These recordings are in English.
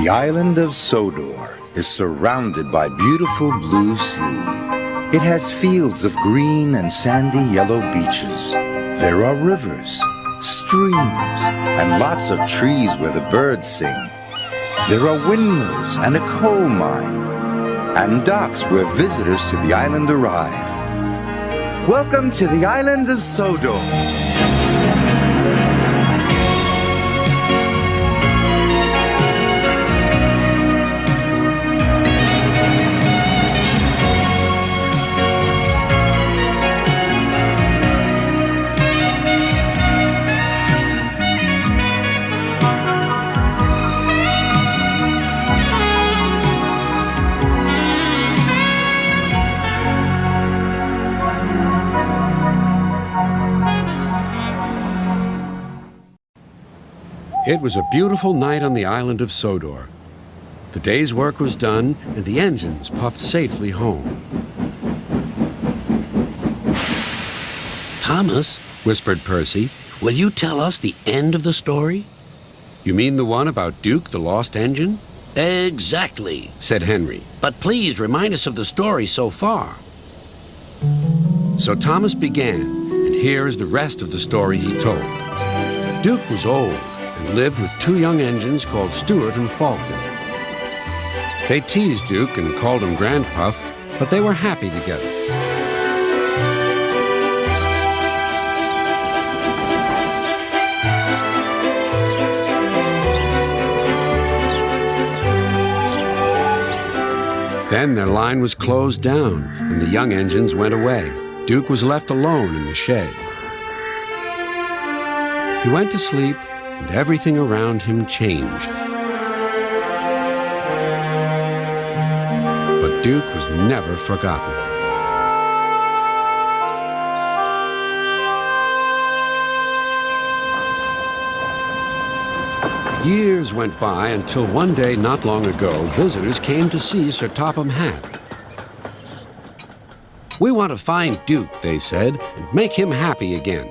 The island of Sodor is surrounded by beautiful blue sea. It has fields of green and sandy yellow beaches. There are rivers, streams, and lots of trees where the birds sing. There are windmills and a coal mine, and docks where visitors to the island arrive. Welcome to the island of Sodor. It was a beautiful night on the island of Sodor. The day's work was done, and the engines puffed safely home. Thomas, whispered Percy, will you tell us the end of the story? You mean the one about Duke, the lost engine? Exactly, said Henry. But please remind us of the story so far. So Thomas began, and here is the rest of the story he told. Duke was old and lived with two young engines called Stuart and Falcon. They teased Duke and called him Grandpuff, but they were happy together. Then their line was closed down, and the young engines went away. Duke was left alone in the shed. He went to sleep, and everything around him changed. But Duke was never forgotten. Years went by until one day not long ago, visitors came to see Sir Topham Hatt. "We want to find Duke," they said, "and make him happy again.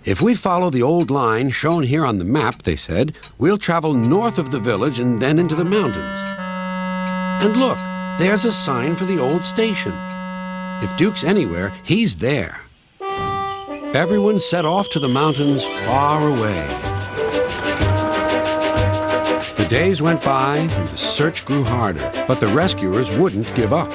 If we follow the old line shown here on the map," they said, "we'll travel north of the village and then into the mountains. And look, there's a sign for the old station. If Duke's anywhere, he's there." Everyone set off to the mountains far away. The days went by and the search grew harder, but the rescuers wouldn't give up.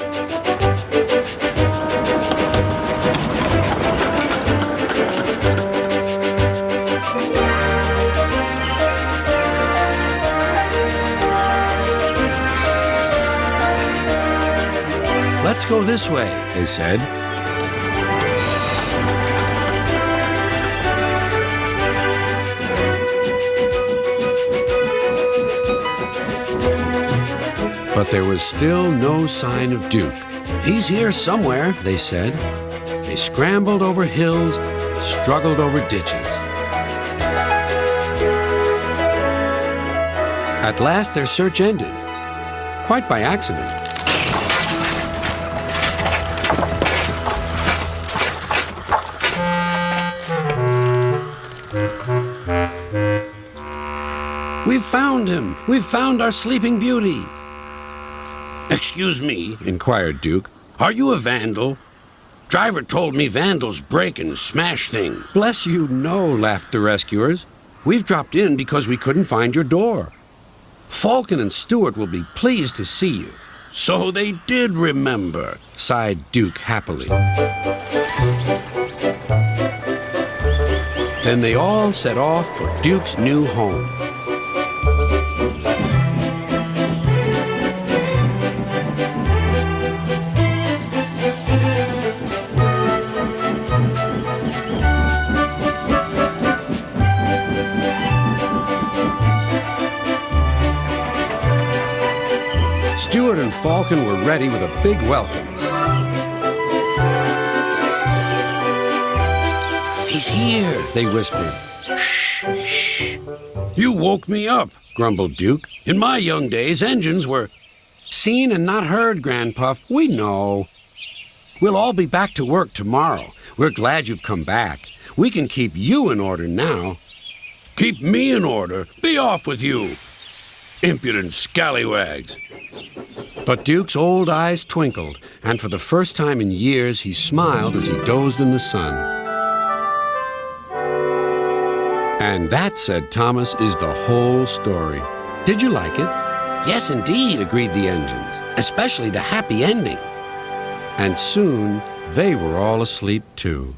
"Let's go this way," they said. But there was still no sign of Duke. "He's here somewhere," they said. They scrambled over hills, struggled over ditches. At last their search ended, quite by accident. "We've found him! We've found our Sleeping Beauty!" "Excuse me," inquired Duke. "Are you a vandal? Driver told me vandals break and smash things." "Bless you, no," laughed the rescuers. "We've dropped in because we couldn't find your door. Falcon and Stuart will be pleased to see you." "So they did remember," sighed Duke happily. Then they all set off for Duke's new home. Stuart and Falcon were ready with a big welcome. "He's here," they whispered. "Shh, shh." "You woke me up," grumbled Duke. "In my young days, engines were—" "Seen and not heard, Grandpuff. We know. We'll all be back to work tomorrow. We're glad you've come back. We can keep you in order now." "Keep me in order? Be off with you." Impudent scallywags. But Duke's old eyes twinkled, and for the first time in years he smiled as he dozed in the sun. And that, said Thomas, is the whole story. Did you like it? Yes, indeed, agreed the engines, especially the happy ending. And soon they were all asleep too.